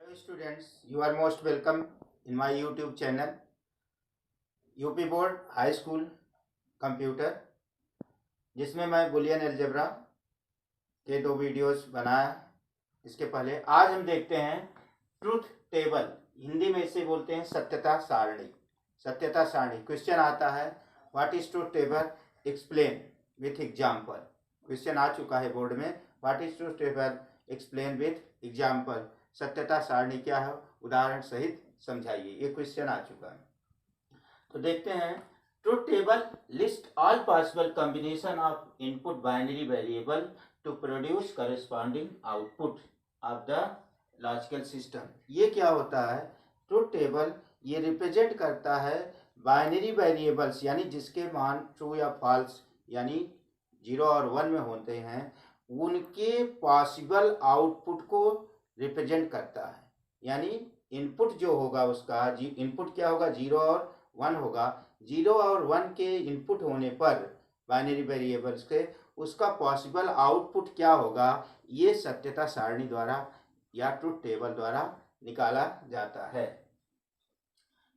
Hello students, you are most welcome in my YouTube channel UP board high school computer, जिसमें मैं Boolean algebra के 2 videos बनाया। इसके पहले आज हम देखते हैं ट्रूथ टेबल, हिंदी में इसे बोलते हैं सत्यता सारणी। सत्यता सारणी क्वेश्चन आता है what is truth table, explain with example. Question आ चुका है बोर्ड में, what is truth table, explain with example. सत्यता सारणी क्या है, उदाहरण सहित समझाइए। ये क्वेश्चन आ चुका है, तो देखते हैं। Truth table list all possible combination of input binary variable to produce corresponding output of the logical system. ये क्या होता है? ट्रूथ टेबल ये रिप्रेजेंट करता है बाइनरी वेरिएबल्स, यानी जिसके मान ट्रू या फॉल्स यानी 0 और 1 में होते हैं, उनके पॉसिबल आउटपुट को रिप्रेजेंट करता है। यानी इनपुट जो होगा उसका इनपुट क्या होगा, 0 और 1 होगा। 0 और 1 के इनपुट होने पर बाइनरी वेरिएबल्स के उसका पॉसिबल आउटपुट क्या होगा, ये सत्यता सारणी द्वारा या ट्रूथ टेबल द्वारा निकाला जाता है।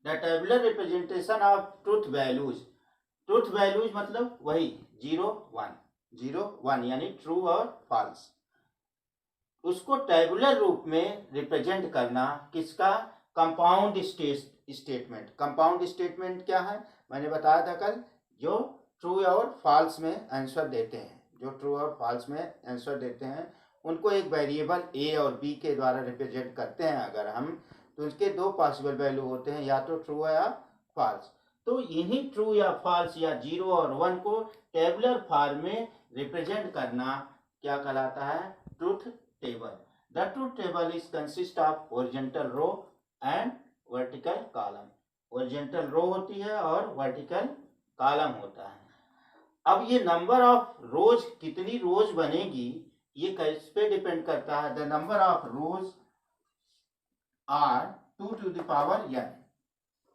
The tabular representation of truth values. Truth values मतलब वही 0 1 यानी ट्रू और फॉल्स, उसको टेबुलर रूप में रिप्रेजेंट करना किसका? Compound statement. कंपाउंड स्टेटमेंट क्या है? मैंने बताया था कल, जो ट्रू और फॉल्स में आंसर देते हैं, जो ट्रू और फॉल्स में आंसर देते हैं उनको एक वेरिएबल ए और बी के द्वारा रिप्रेजेंट करते हैं अगर हम, तो उसके 2 पॉसिबल वैल्यू होते हैं, या तो ट्रू या फॉल्स। तो इन्हीं ट्रू या फॉल्स या 0 और 1 को टेबुलर फॉर्म में रिप्रेजेंट करना क्या कहलाता है? Truth table. The truth table is consist of horizontal row and vertical column. Horizontal row होती है और वर्टिकल कॉलम होता है। अब ये नंबर ऑफ रोज, कितनी रोज बनेगी, ये किस पे डिपेंड करता है? The number of rows are 2 to the power n।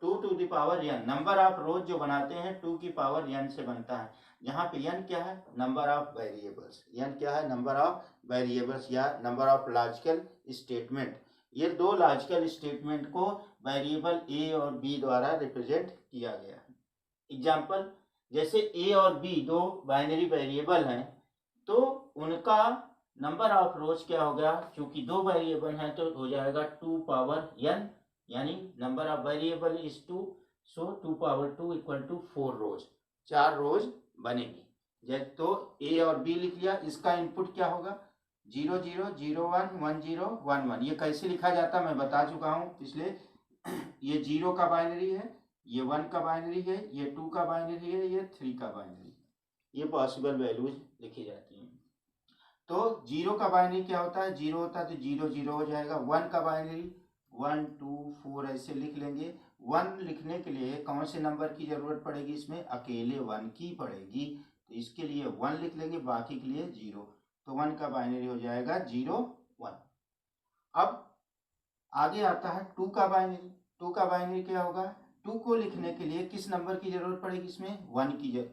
2 to the power n number of rows जो बनाते हैं 2 की पावर n से बनता है। यहाँ पे n क्या है? Number of variables. n क्या है? नंबर ऑफ वेरिएबल्स या नंबर ऑफ लॉजिकल स्टेटमेंट। ये 2 लॉजिकल स्टेटमेंट को वेरिएबल a और b द्वारा रिप्रेजेंट किया गया है। एग्जाम्पल, जैसे a और b 2 बाइनरी वेरिएबल हैं, तो उनका नंबर ऑफ रोज क्या होगा? चूंकि 2 वेरिएबल हैं तो हो जाएगा 2 पावर n, यानी number of variable is 2, so 2 power 2 equal to 4 rows, 4 rows बनेगी। जैसे तो a और b लिख लिया, इसका इनपुट क्या होगा? 0 0 0 1 1 0 1 1। ये कैसे लिखा जाता मैं बता चुका हूँ पिछले। ये 0 का बाइनरी है, ये 1 का बाइनरी है, ये 2 का बाइनरी है, ये 3 का बाइनरी। ये पॉसिबल वैल्यूज लिखी जाती हैं। तो 0 का बाइनरी क्या होता है? 0 होता है तो 0 0 हो जाएगा। 1 का बाइनरी 1 2 4 ऐसे लिख लेंगे। 1 लिखने के लिए कौन से नंबर की जरूरत पड़ेगी? इसमें अकेले 1 की पड़ेगी, तो इसके लिए 1 लिख लेंगे, बाकी के लिए 0। तो 1 का बाइनरी हो जाएगा 0 1। अब आगे आता है 2 का बाइनरी। 2 का बाइनरी क्या होगा? 2 को लिखने के लिए किस नंबर की जरूरत पड़ेगी? इसमें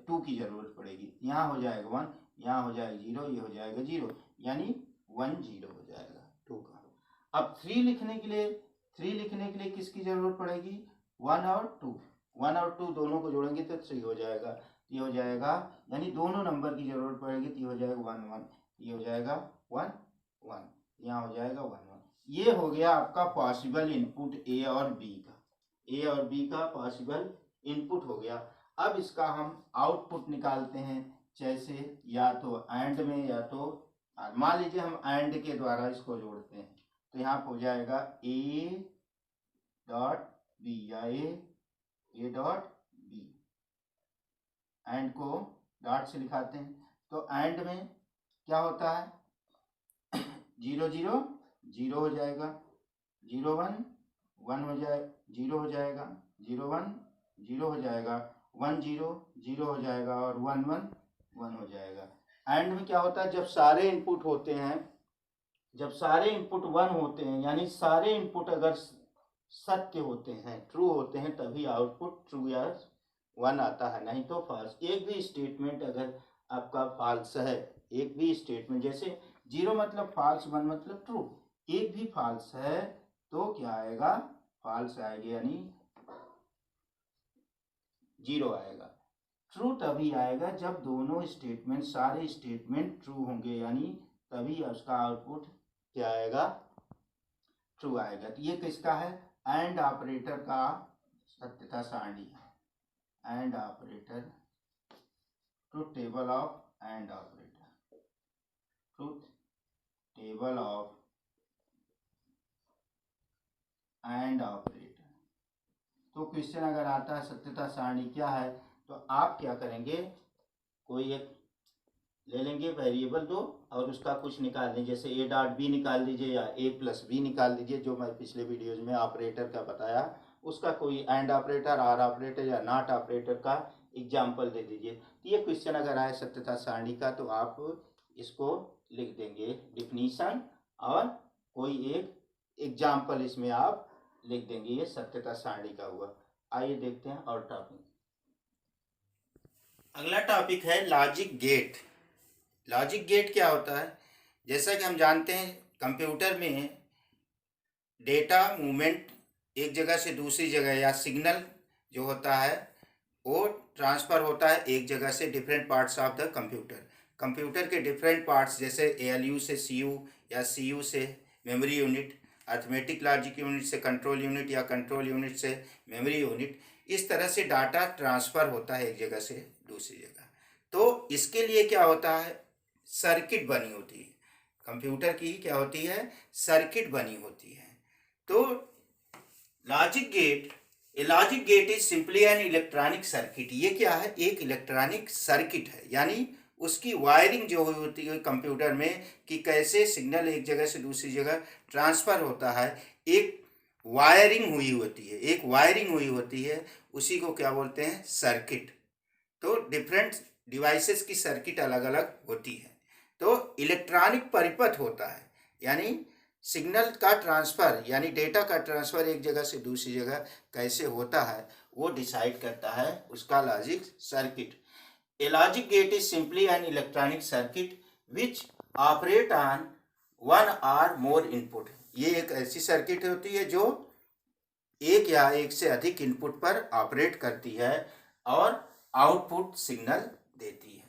2 की जरूरत पड़ेगी। यहाँ हो जाएगा 1, यहाँ हो जाएगा 0, ये हो जाएगा 0, यानी 1 0 हो जाएगा 2 का। अब 3 लिखने के लिए किसकी जरूरत पड़ेगी? 1 और 2। 1 और 2 दोनों को जोड़ेंगे तो 3 हो जाएगा। ये हो जाएगा, यानी दोनों नंबर की जरूरत पड़ेगी, तो ये हो जाएगा 1 1, ये हो जाएगा 1 1, यहाँ हो जाएगा 1 1। ये हो गया आपका पॉसिबल इनपुट ए और बी का। ए और बी का पॉसिबल इनपुट हो गया। अब इसका हम आउटपुट निकालते हैं, जैसे या तो एंड में या तो मान लीजिए हम एंड के द्वारा इसको जोड़ते हैं, तो यहाँ हो जाएगा ए डॉट बी या ए डॉट बी। एंड को डॉट से लिखाते हैं, तो एंड में क्या होता है? 0 0 0 हो जाएगा, 0 1 1 हो जाए 0 हो जाएगा, 0 1 0 हो जाएगा, 1 0 0 हो जाएगा और 1 1 1 हो जाएगा। एंड में क्या होता है? जब सारे इनपुट होते हैं, जब सारे इनपुट 1 होते हैं, यानी सारे इनपुट अगर सत्य होते हैं, ट्रू होते हैं, तभी आउटपुट ट्रू या 1 आता है, नहीं तो फॉल्स। एक भी स्टेटमेंट अगर आपका फॉल्स है, एक भी स्टेटमेंट, जैसे 0 मतलब फॉल्स, 1 मतलब ट्रू, एक भी फॉल्स है तो क्या आएगा, फॉल्स आएगा, यानी 0 आएगा। ट्रू तभी आएगा जब दोनों स्टेटमेंट, सारे स्टेटमेंट ट्रू होंगे, यानी तभी उसका आउटपुट क्या आएगा, ट्रू आएगा। तो ये किसका है, एंड ऑपरेटर का सत्यता सारणी है। And operator, truth table of and operator, truth table of and operator. तो क्वेश्चन अगर आता है सत्यता सारणी क्या है, तो आप क्या करेंगे, कोई एक ले लेंगे वेरिएबल दो और उसका कुछ निकाल दीजिए, जैसे ए डॉट बी निकाल दीजिए या ए प्लस बी निकाल दीजिए, जो मैं पिछले वीडियोज में ऑपरेटर का बताया उसका कोई एंड ऑपरेटर, आर ऑपरेटर या नॉट ऑपरेटर का एग्जाम्पल दे दीजिए। तो ये क्वेश्चन अगर आए सत्यता सारणी का, तो आप इसको लिख देंगे डिफिनीशन और कोई एक एग्जाम्पल इसमें आप लिख देंगे, ये सत्यता सारणी का हुआ। आइए देखते हैं और टॉपिक। अगला टॉपिक है लॉजिक गेट। लॉजिक गेट क्या होता है, जैसा कि हम जानते हैं कंप्यूटर में डेटा मूवमेंट एक जगह से दूसरी जगह, या सिग्नल जो होता है वो ट्रांसफ़र होता है एक जगह से different parts of the computer. Computer के डिफरेंट पार्ट्स जैसे ALU से CU या CU से memory unit, arithmetic logic unit से कंट्रोल यूनिट या कंट्रोल यूनिट से मेमोरी यूनिट, इस तरह से डाटा ट्रांसफ़र होता है एक जगह से दूसरी जगह। तो इसके लिए क्या होता है, सर्किट बनी होती है, कंप्यूटर की क्या होती है, सर्किट बनी होती है। तो logic gate, a logic gate is simply an electronic circuit. ये क्या है, एक इलेक्ट्रॉनिक सर्किट है, यानी उसकी वायरिंग जो हुई होती है कंप्यूटर में कि कैसे सिग्नल एक जगह से दूसरी जगह ट्रांसफ़र होता है, एक वायरिंग हुई होती है, एक वायरिंग हुई होती है, उसी को क्या बोलते हैं, सर्किट। तो डिफरेंट डिवाइसेस की सर्किट अलग अलग होती है। तो इलेक्ट्रॉनिक परिपथ होता है, यानी सिग्नल का ट्रांसफ़र, यानी डेटा का ट्रांसफ़र एक जगह से दूसरी जगह कैसे होता है, वो डिसाइड करता है उसका logic circuit. A logic gate is simply an electronic circuit which operate on one or more input. ये एक ऐसी सर्किट होती है जो एक या एक से अधिक इनपुट पर ऑपरेट करती है और आउटपुट सिग्नल देती है।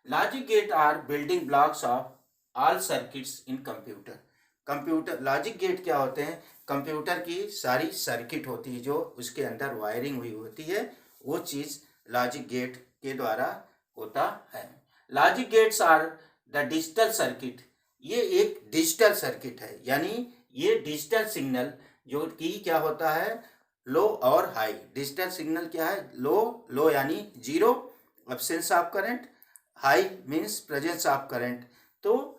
Logic gate are building blocks of all circuits in computer. Computer logic gate क्या होते हैं, कंप्यूटर की सारी सर्किट होती है जो उसके अंदर वायरिंग हुई होती है, वो चीज़ लॉजिक गेट के द्वारा होता है। Logic gates are the digital circuit. ये एक डिजिटल सर्किट है, यानी ये डिजिटल सिग्नल जो कि क्या होता है, लो और हाई। डिजिटल सिग्नल क्या है, लो, लो यानी zero, absence of current, high means presence of current. तो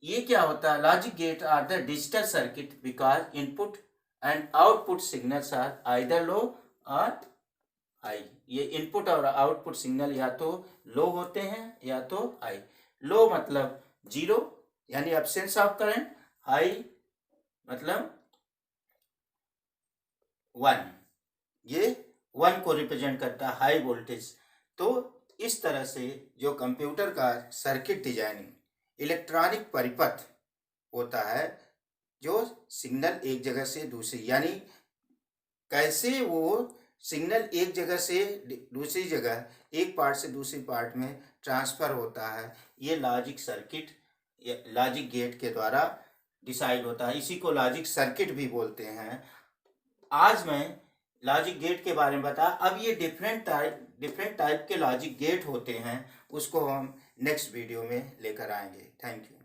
ये क्या होता है, logic gate are the digital circuit because input and output signals are either low और हाई। ये इनपुट और आउटपुट सिग्नल या तो लो होते हैं या तो हाई। लो मतलब जीरो यानी एब्सेंस ऑफ करंट, हाई मतलब 1, ये 1 को रिप्रेजेंट करता है, हाई वोल्टेज। तो इस तरह से जो कंप्यूटर का सर्किट डिजाइनिंग इलेक्ट्रॉनिक परिपथ होता है, जो सिग्नल एक जगह से दूसरी, यानी कैसे वो सिग्नल एक जगह से दूसरी जगह, एक पार्ट से दूसरी पार्ट में ट्रांसफ़र होता है, ये लॉजिक सर्किट, लॉजिक गेट के द्वारा डिसाइड होता है। इसी को लॉजिक सर्किट भी बोलते हैं। आज मैं लॉजिक गेट के बारे में बताया। अब ये डिफरेंट टाइप के लॉजिक गेट होते हैं, उसको हम नेक्स्ट वीडियो में लेकर आएंगे। Thank you.